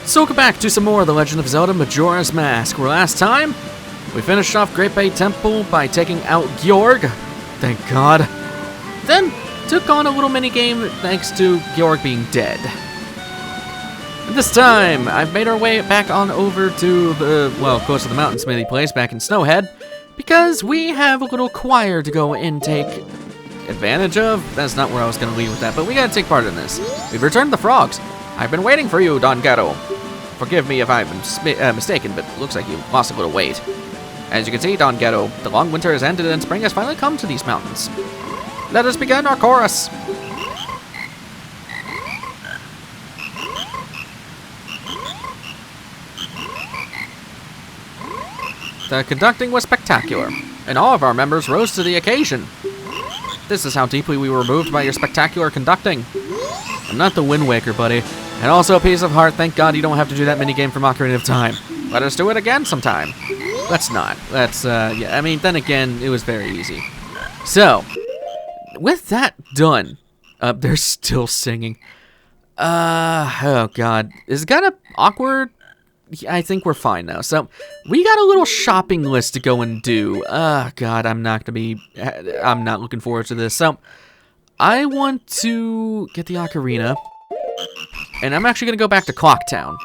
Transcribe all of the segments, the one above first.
So welcome back to some more of The Legend of Zelda Majora's Mask, where last time we finished off Great Bay Temple by taking out Georg, thank God. Then took on a little mini-game thanks to Georg being dead. And this time, I've made our way back on over to the, well, close to the mountain smithy place back in Snowhead, because we have a little choir to go and take advantage of. That's not where I was going to lead with that, but we got to take part in this. We've returned the frogs. I've been waiting for you, Don Gato. Forgive me if I'm mistaken, but it looks like you lost a little weight. As you can see, Don Gato, the long winter has ended and spring has finally come to these mountains. Let us begin our chorus. The conducting was spectacular, and all of our members rose to the occasion. This is how deeply we were moved by your spectacular conducting. I'm not the Wind Waker, buddy. And also a piece of heart, thank God you don't have to do that minigame from Ocarina of Time. Let us do it again sometime. Let's not. Let's, yeah, I mean, then again, it was very easy. So, with that done, they're still singing. Oh God. Is it kind of awkward? I think we're fine now. So, we got a little shopping list to go and do. God, I'm not looking forward to this. So, I want to get the ocarina, and I'm actually going to go back to Clocktown.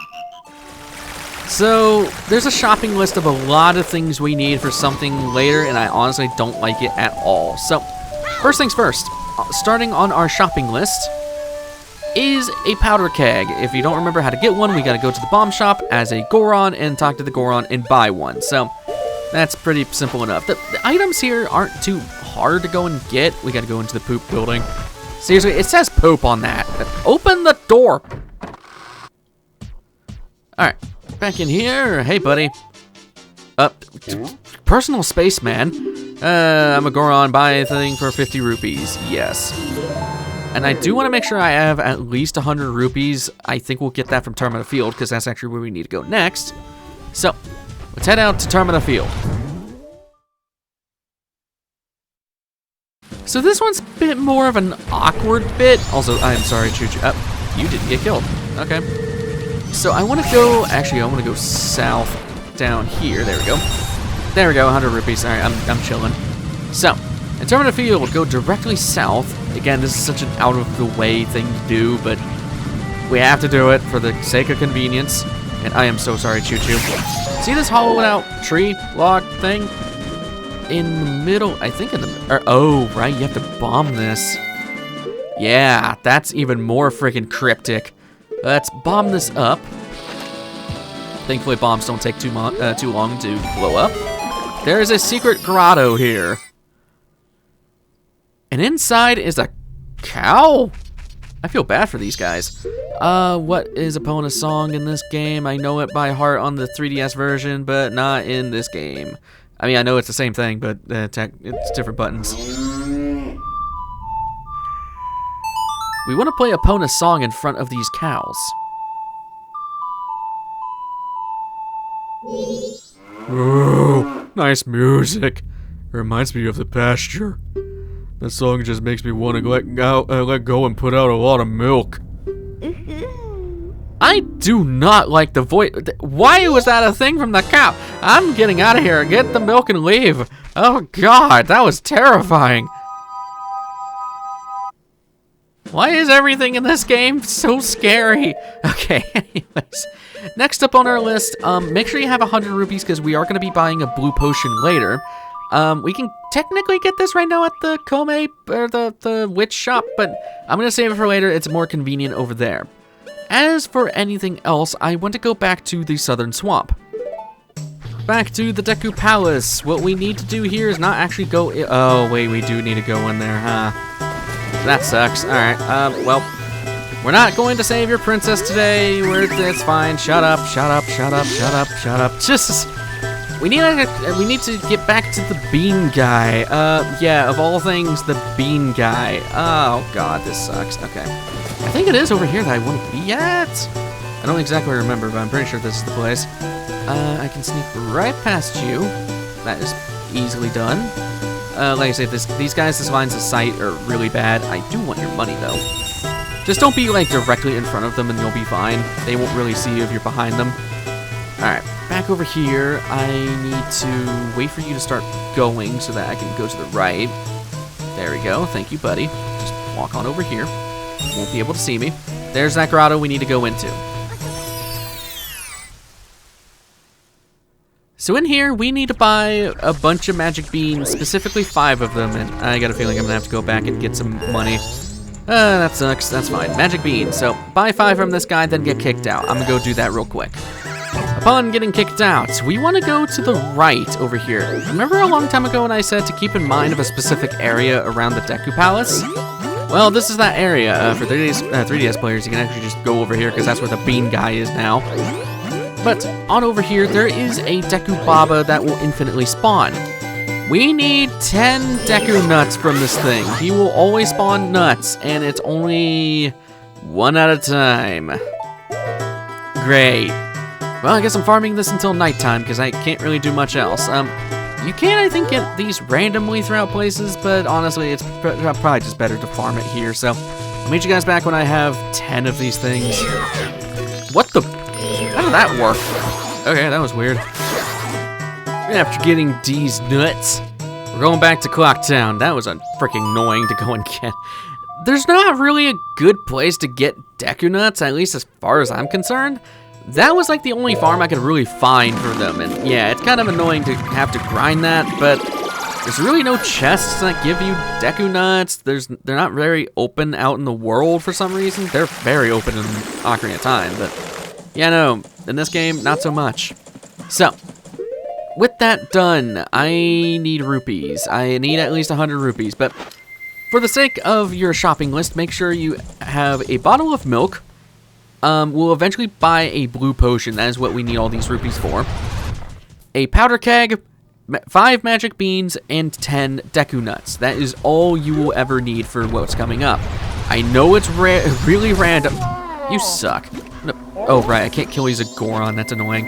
So, there's a shopping list of a lot of things we need for something later, and I honestly don't like it at all. So, first things first, starting on our shopping list is a powder keg. If you don't remember how to get one, we got to go to the bomb shop as a Goron and talk to the Goron and buy one. So, that's pretty simple enough. The items here aren't too hard to go and get. We got to go into the poop building. Seriously, it says poop on that. Open the door. Alright, back in here. Hey, buddy. Personal space, man. I'm a Goron, buy anything for 50 rupees. Yes. And I do want to make sure I have at least 100 rupees. I think we'll get that from Termina Field, because that's actually where we need to go next. So, let's head out to Termina Field. So this one's a bit more of an awkward bit. Also, I'm sorry, Choo Choo. You didn't get killed. Okay. So I want to go, actually, I want to go south down here. There we go. There we go, 100 rupees. All right, I'm chilling. So, in Termina Field, go directly south. Again, this is such an out-of-the-way thing to do, but we have to do it for the sake of convenience. And I am so sorry, Choo Choo. See this hollowed-out tree log thing? In the middle, I think in the, oh, right, you have to bomb this. Yeah, that's even more freaking cryptic. Let's bomb this up. Thankfully, bombs don't take too long to blow up. There's a secret grotto here. And inside is a cow? I feel bad for these guys. What is Epona's song in this game? I know it by heart on the 3DS version, but not in this game. I mean, I know it's the same thing, but it's different buttons. We want to play Epona's song in front of these cows. Oh, nice music. Reminds me of the pasture. That song just makes me want to let go and put out a lot of milk. I do not like the voice. Why was that a thing from the cow? I'm getting out of here. Get the milk and leave. Oh God, that was terrifying. Why is everything in this game so scary? Okay, anyways. Next up on our list, make sure you have 100 rupees because we are going to be buying a blue potion later. We can technically get this right now at the Kome, or the witch shop, but I'm going to save it for later. It's more convenient over there. As for anything else, I want to go back to the Southern Swamp. Back to the Deku Palace. What we need to do here is not actually go oh, wait, we do need to go in there, huh? That sucks. Alright, well, we're not going to save your princess today. It's fine. Shut up, shut up, shut up, shut up, shut up. Just, we need to get back to the bean guy. Yeah, of all things, the bean guy. Oh, God, this sucks. Okay. I think it is over here that I want to be at. I don't exactly remember, but I'm pretty sure this is the place. I can sneak right past you. That is easily done. Like I said, these guys' lines of sight are really bad. I do want your money, though. Just don't be like directly in front of them and you'll be fine. They won't really see you if you're behind them. Alright, back over here. I need to wait for you to start going so that I can go to the right. There we go. Thank you, buddy. Just walk on over here. You won't be able to see me. There's that grotto we need to go into. So in here, we need to buy a bunch of magic beans, specifically 5 of them, and I got a feeling I'm gonna have to go back and get some money. That sucks, that's fine. Magic beans, so buy 5 from this guy, then get kicked out. I'm gonna go do that real quick. Upon getting kicked out, we wanna go to the right over here. Remember a long time ago when I said to keep in mind of a specific area around the Deku Palace? Well, this is that area. For 3DS players, you can actually just go over here because that's where the bean guy is now. But on over here, there is a Deku Baba that will infinitely spawn. We need 10 Deku nuts from this thing. He will always spawn nuts, and it's only 1 at a time. Great. Well, I guess I'm farming this until nighttime because I can't really do much else. You can, I think, get these randomly throughout places, but honestly, it's probably just better to farm it here. So I'll meet you guys back when I have 10 of these things. What the? How did that work? Okay, that was weird. After getting these nuts, we're going back to Clock Town. That was freaking annoying to go and get. There's not really a good place to get Deku nuts, at least as far as I'm concerned. That was like the only farm I could really find for them, and yeah, it's kind of annoying to have to grind that, but there's really no chests that give you Deku nuts. They're not very open out in the world for some reason. They're very open in Ocarina of Time, but yeah, no, in this game, not so much. So, with that done, I need rupees. I need at least 100 rupees, but for the sake of your shopping list, make sure you have a bottle of milk. We'll eventually buy a blue potion. That is what we need all these rupees for. A powder keg, 5 magic beans, and 10 Deku nuts. That is all you will ever need for what's coming up. I know it's really random. You suck. No. Oh, right, I can't kill these Goron. That's annoying.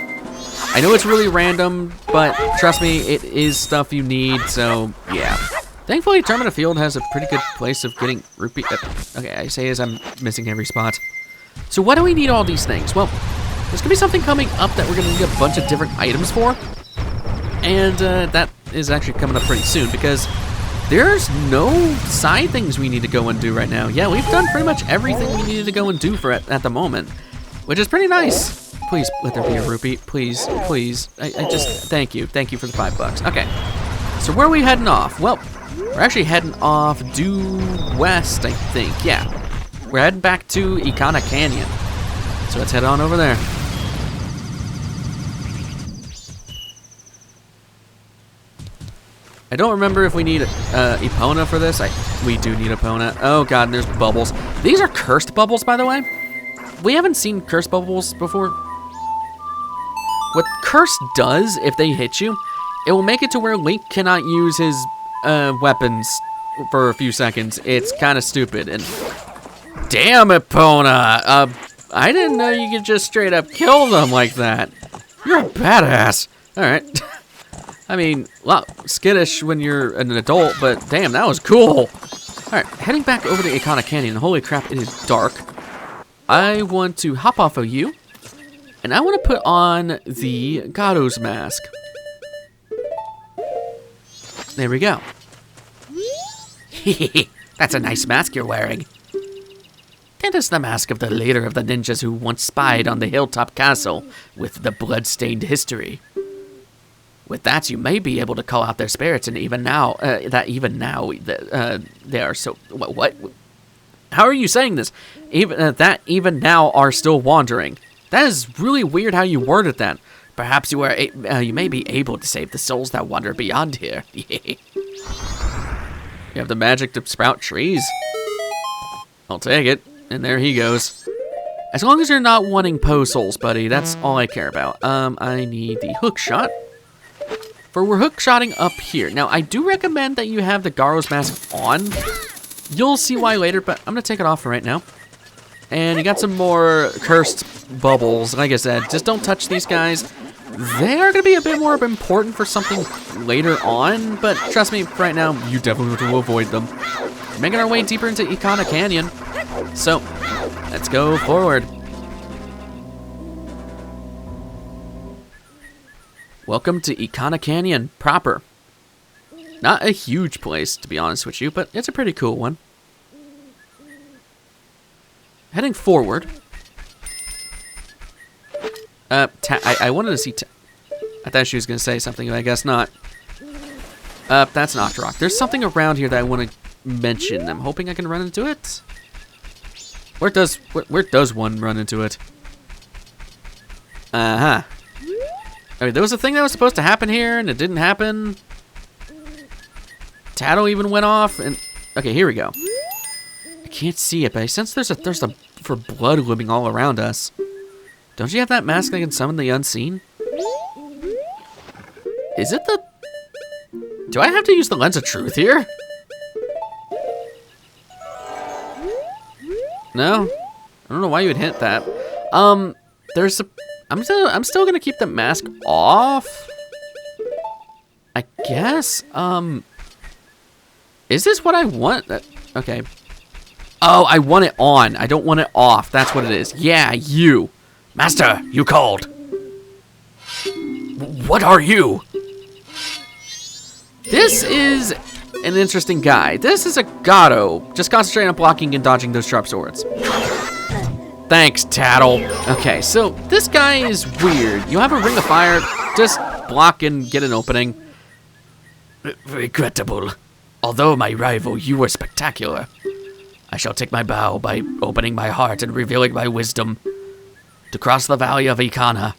I know it's really random, but trust me, it is stuff you need, so yeah. Thankfully, Termina Field has a pretty good place of getting rupee. Okay, I say as I'm missing every spot. So why do we need all these things? Well, there's gonna be something coming up that we're gonna need a bunch of different items for. And that is actually coming up pretty soon because there's no side things we need to go and do right now. Yeah, we've done pretty much everything we needed to go and do for it at the moment, which is pretty nice. Please let there be a rupee, please, please. I just, thank you for the $5. Okay, so where are we heading off? Well, we're actually heading off due west, I think, yeah. We're heading back to Ikana Canyon. So let's head on over there. I don't remember if we need Epona for this. We do need Epona. Oh god, and there's bubbles. These are cursed bubbles, by the way. We haven't seen cursed bubbles before. What curse does, if they hit you, it will make it to where Link cannot use his weapons for a few seconds. It's kind of stupid. And damn, Epona! I didn't know you could just straight up kill them like that. You're a badass. All right. I mean, a lot skittish when you're an adult, but damn, that was cool. All right, heading back over to Ikana Canyon. Holy crap, it is dark. I want to hop off of you, and I want to put on the Gado's mask. There we go. That's a nice mask you're wearing. That is the mask of the leader of the ninjas who once spied on the hilltop castle with the blood-stained history. With that, you may be able to call out their spirits, and even now, they are so... What? How are you saying this? Even now are still wandering. That is really weird how you worded that. Perhaps you may be able to save the souls that wander beyond here. You have the magic to sprout trees. I'll take it. And there he goes. As long as you're not wanting Poe souls, buddy, that's all I care about. I need the hook shot. For we're hook shotting up here. Now, I do recommend that you have the Garo's mask on. You'll see why later, but I'm gonna take it off for right now. And you got some more cursed bubbles. Like I said, just don't touch these guys. They are gonna be a bit more important for something later on, but trust me, right now, you definitely want to avoid them. Making our way deeper into Ikana Canyon. So, let's go forward. Welcome to Ikana Canyon proper. Not a huge place, to be honest with you, but it's a pretty cool one. Heading forward. I wanted to see... I thought she was going to say something, but I guess not. That's an Octorok. There's something around here that I want to mention. I'm hoping I can run into it. Where does one run into it? Uh-huh. I mean, there was a thing that was supposed to happen here, and it didn't happen. Tattle even went off, and... Okay, here we go. I can't see it, but I sense there's a thirst for blood looming all around us. Don't you have that mask that can summon the unseen? Is it the... Do I have to use the lens of truth here? No? I don't know why you would hint that. There's a... I'm still gonna keep the mask off. I guess. Is this what I want? Okay. Oh, I want it on. I don't want it off. That's what it is. Yeah, you. Master, you called. What are you? This is an interesting guy. This is a Gibdo. Just concentrate on blocking and dodging those sharp swords. Thanks, Tattle. Okay, so this guy is weird. You have a ring of fire. Just block and get an opening. Regrettable. Although my rival, you were spectacular. I shall take my bow by opening my heart and revealing my wisdom. To cross the valley of Ikana,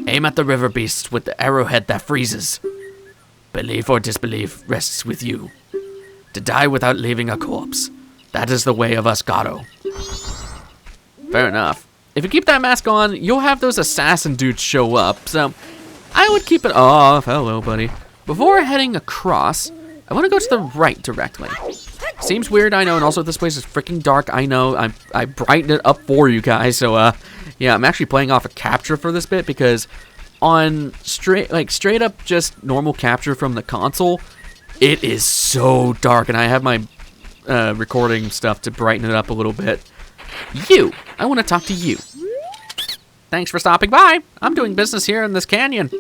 aim at the river beast with the arrowhead that freezes. Belief or disbelief rests with you. To die without leaving a corpse. That is the way of us Gibdo. Fair enough. If you keep that mask on, you'll have those assassin dudes show up, so I would keep it off. Hello, buddy. Before heading across, I want to go to the right directly. Seems weird, I know, and also this place is freaking dark, I know. I brightened it up for you guys, so yeah, I'm actually playing off a capture for this bit because on straight up just normal capture from the console, it is so dark, and I have my recording stuff to brighten it up a little bit. I want to talk to you. Thanks for stopping by. I'm doing business here in this canyon.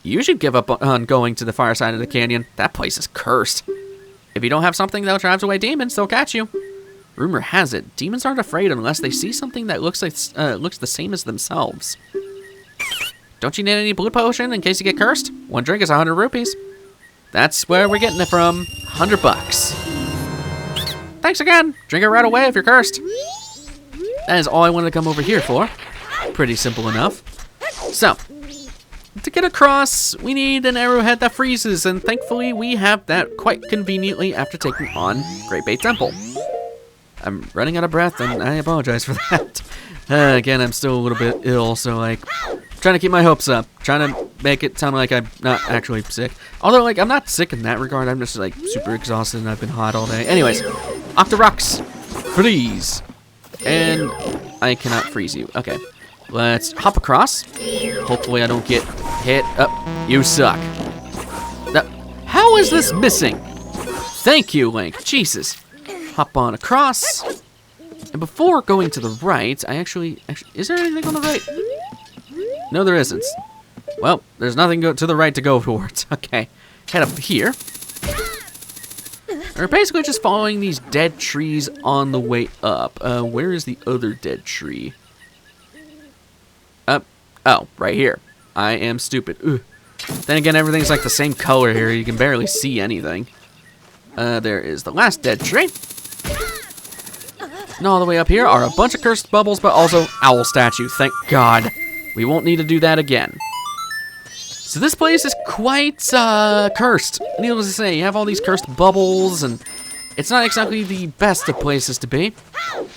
You should give up on going to the far side of the canyon. That place is cursed. If you don't have something that drives away demons, they'll catch you. Rumor has it, demons aren't afraid unless they see something that looks the same as themselves. Don't you need any blue potion in case you get cursed? One drink is 100 rupees. That's where we're getting it from. 100 bucks. Thanks again. Drink it right away if you're cursed. That is all I wanted to come over here for. Pretty simple enough. So, to get across, we need an arrowhead that freezes, and thankfully we have that quite conveniently after taking on Great Bay Temple. I'm running out of breath, and I apologize for that. Again, I'm still a little bit ill, so like, trying to keep my hopes up, trying to make it sound like I'm not actually sick. Although, like, I'm not sick in that regard. I'm just like super exhausted, and I've been hot all day. Anyways, Octoroks, freeze, and I cannot freeze you. Okay. Let's hop across. Hopefully I don't get hit. You suck. How is this missing? Thank you, Link. Jesus. Hop on across. And before going to the right, I actually, is there anything on the right? No, there isn't. Well, there's nothing to the right to go towards. Okay. Head up here. We're basically just following these dead trees on the way up. Where is the other dead tree? Oh, right here. I am stupid. Ugh. Then again, everything's like the same color here. You can barely see anything. There is the last dead tree. And all the way up here are a bunch of cursed bubbles, but also owl statue. Thank God. We won't need to do that again. So this place is quite cursed. Needless to say, you have all these cursed bubbles, and it's not exactly the best of places to be.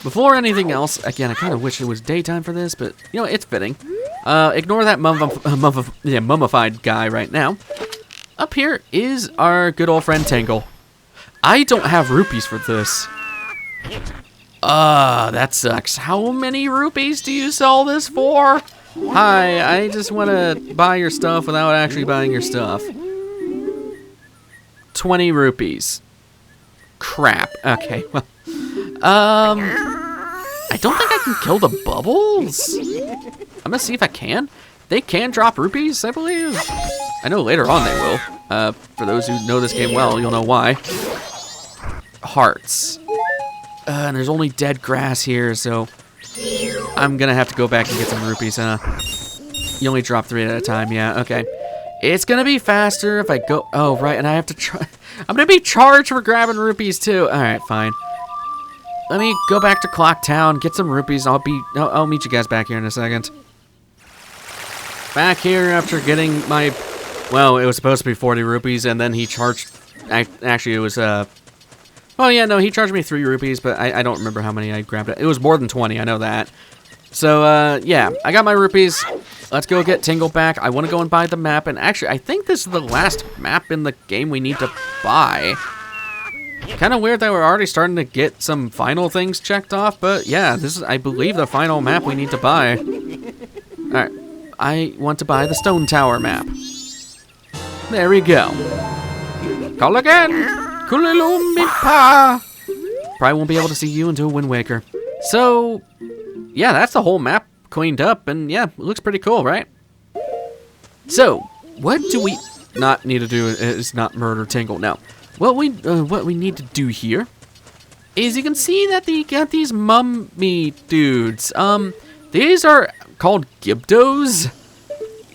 Before anything else, again, I kind of wish it was daytime for this, but, you know, it's fitting. Ignore that mummified guy right now. Up here is our good old friend Tangle. I don't have rupees for this. That sucks. How many rupees do you sell this for? Hi, I just want to buy your stuff without actually buying your stuff. 20 rupees. Crap. Okay, well. I don't think I can kill the bubbles. I'm gonna see if I can. They can drop rupees, I believe. I know later on they will. For those who know this game well, you'll know why. Hearts. And there's only dead grass here, so I'm gonna have to go back and get some rupees, huh? You only drop 3 at a time, yeah, okay. It's gonna be faster if I go, oh, right, and I have to try. I'm gonna be charged for grabbing rupees too. All right, fine. Let me go back to Clock Town, get some rupees. I'll meet you guys back here in a second. Back here after getting my, well, it was supposed to be 40 rupees, and then he charged, actually it was, oh yeah, no, he charged me 3 rupees, but I don't remember how many I grabbed. It was more than 20, I know that. So, yeah, I got my rupees. Let's go get Tingle back. I want to go and buy the map, and actually, I think this is the last map in the game we need to buy. Kind of weird that we're already starting to get some final things checked off, but yeah, this is, I believe, the final map we need to buy. Alright. I want to buy the Stone Tower map. There we go. Call again! Kulilumpipa! Probably won't be able to see you until Wind Waker. So, yeah, that's the whole map cleaned up, and yeah, it looks pretty cool, right? So, what do we not need to do is not murder Tingle. Now, what we need to do here is you can see that they got these mummy dudes. These are called Gibdos,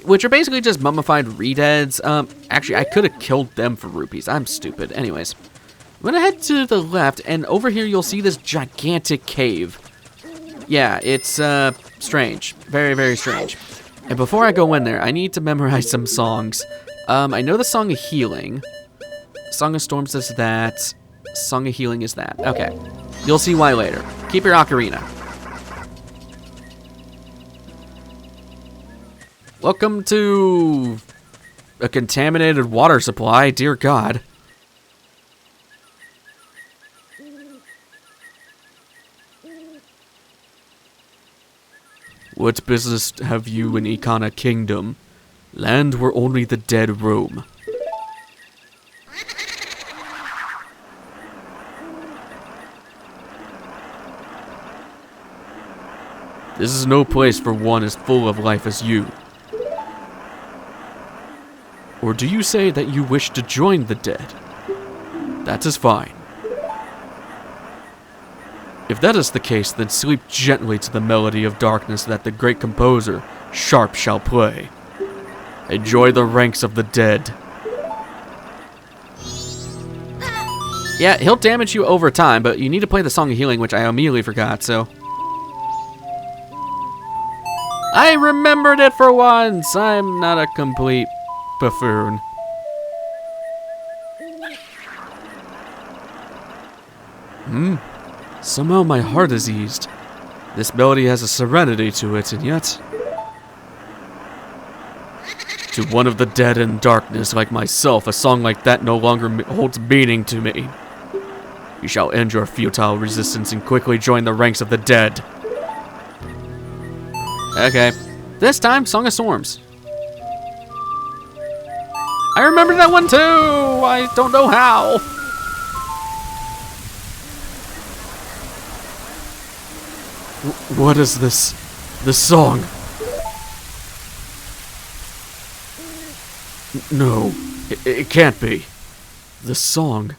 which are basically just mummified redeads. Actually, I could have killed them for rupees. I'm stupid. Anyways, I'm gonna head to the left, and over here you'll see this gigantic cave. Yeah, it's strange. Very, very strange. And before I go in there, I need to memorize some songs. I know the Song of Healing. Song of Storms is that. Song of Healing is that. Okay. You'll see why later. Keep your ocarina. Welcome to a contaminated water supply, dear God. What business have you in Ikana Kingdom? Land where only the dead roam. This is no place for one as full of life as you. Or do you say that you wish to join the dead? That is fine. If that is the case, then sleep gently to the melody of darkness that the great composer, Sharp, shall play. Enjoy the ranks of the dead. Yeah, he'll damage you over time, but you need to play the Song of Healing, which I immediately forgot, so... I remembered it for once! I'm not a complete buffoon. Somehow my heart is eased. This melody has a serenity to it, and yet... To one of the dead in darkness like myself, a song like that no longer holds meaning to me. You shall end your futile resistance and quickly join the ranks of the dead. Okay. This time, Song of Storms. I remember that one too! I don't know how! What is this? This song? No, it can't be. The song.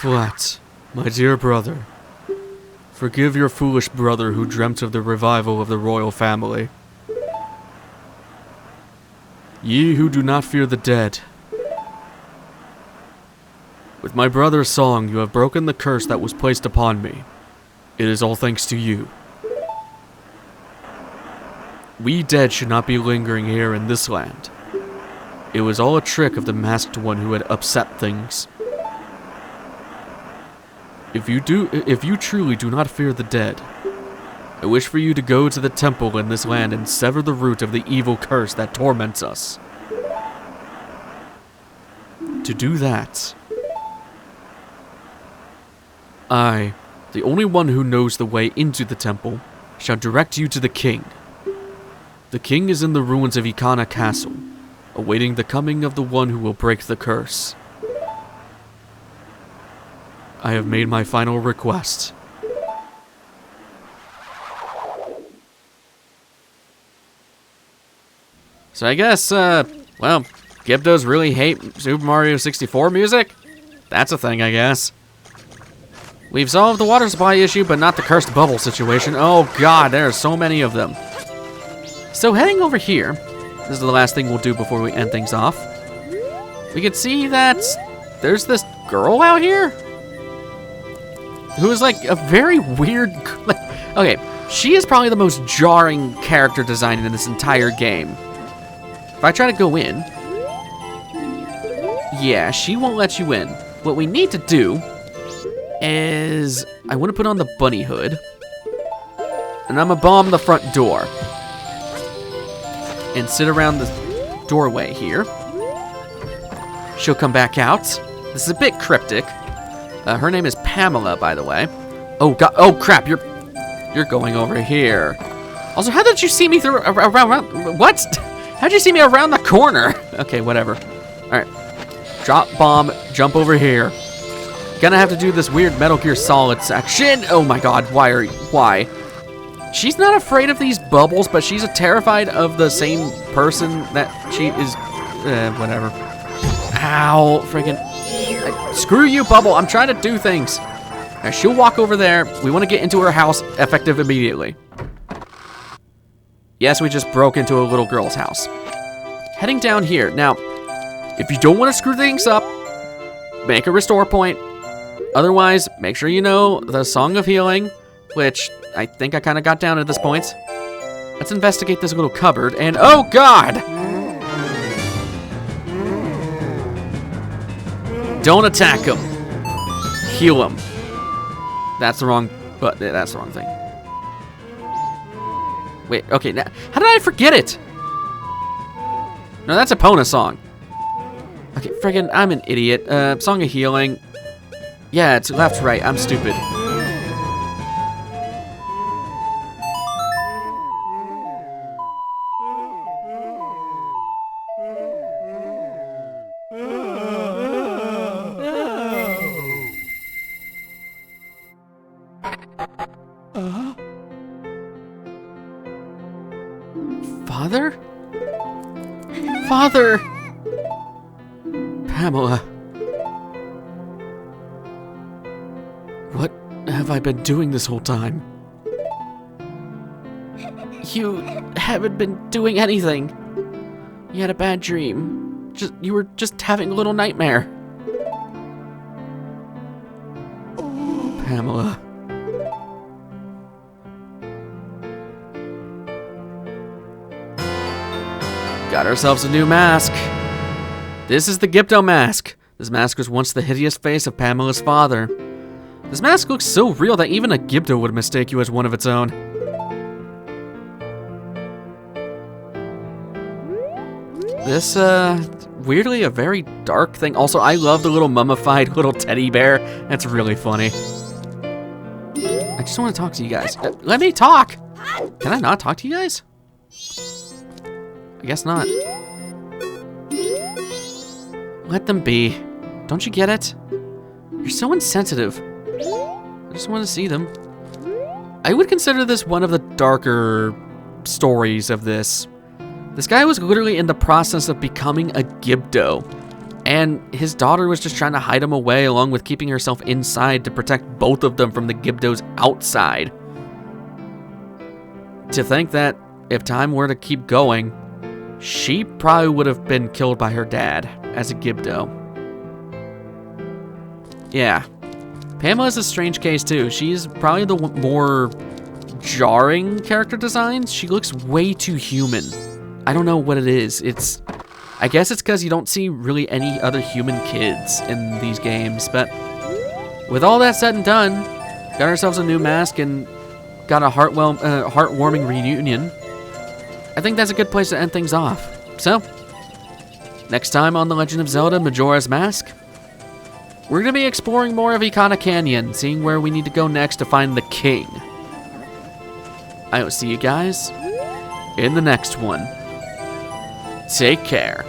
Flat, my dear brother, forgive your foolish brother who dreamt of the revival of the royal family. Ye who do not fear the dead. With my brother's song, you have broken the curse that was placed upon me. It is all thanks to you. We dead should not be lingering here in this land. It was all a trick of the masked one who had upset things. If you truly do not fear the dead, I wish for you to go to the temple in this land and sever the root of the evil curse that torments us. To do that, I, the only one who knows the way into the temple, shall direct you to the king. The king is in the ruins of Ikana Castle, awaiting the coming of the one who will break the curse. I have made my final request. So I guess, well, Gibdos really hate Super Mario 64 music? That's a thing, I guess. We've solved the water supply issue, but not the cursed bubble situation. Oh god, there are so many of them. So heading over here, this is the last thing we'll do before we end things off. We can see that there's this girl out here who is like a very weird, okay, she is probably the most jarring character design in this entire game. If I try to go in, yeah, she won't let you in. What we need to do is, I want to put on the bunny hood, and I'm gonna bomb the front door, and sit around the doorway here. She'll come back out. This is a bit cryptic. Her name is Pamela, by the way. Oh god! Oh crap! You're going over here. Also, how did you see me through around? What? How'd you see me around the corner? Okay, whatever. All right. Drop bomb. Jump over here. Gonna have to do this weird Metal Gear Solid section. Oh my god! Why? She's not afraid of these bubbles, but she's terrified of the same person that she is. Whatever. Ow! Friggin'. Screw you, Bubble. I'm trying to do things. Right, she'll walk over there. We want to get into her house effective immediately. Yes, we just broke into a little girl's house. Heading down here. Now, if you don't want to screw things up, make a restore point. Otherwise, make sure you know the Song of Healing, which I think I kind of got down at this point. Let's investigate this little cupboard, and oh god! Don't attack him. Heal him. That's the wrong, but that's the wrong thing. Wait, okay, now, how did I forget it? No, that's a Epona song. Okay, friggin', I'm an idiot. Song of Healing. Yeah, it's left, right, I'm stupid. Father? Father! Pamela. What have I been doing this whole time? You haven't been doing anything. You had a bad dream. You were just having a little nightmare. Pamela. Got ourselves a new mask. This is the Gibdo mask. This mask was once the hideous face of Pamela's father. This mask looks so real that even a Gibdo would mistake you as one of its own. This, weirdly a very dark thing. Also, I love the little mummified little teddy bear. That's really funny. I just want to talk to you guys. Let me talk! Can I not talk to you guys? I guess not. Let them be. Don't you get it? You're so insensitive. I just want to see them. I would consider this one of the darker stories of this. This guy was literally in the process of becoming a Gibdo. And his daughter was just trying to hide him away, along with keeping herself inside to protect both of them from the Gibdos outside. To think that if time were to keep going, she probably would have been killed by her dad as a Gibdo. Yeah. Pamela's a strange case too. She's probably the more jarring character designs. She looks way too human. I don't know what it is. I guess it's because you don't see really any other human kids in these games, but with all that said and done, got ourselves a new mask and got a heartwarming reunion. I think that's a good place to end things off. So, next time on The Legend of Zelda Majora's Mask, we're going to be exploring more of Ikana Canyon, seeing where we need to go next to find the king. I will see you guys in the next one. Take care.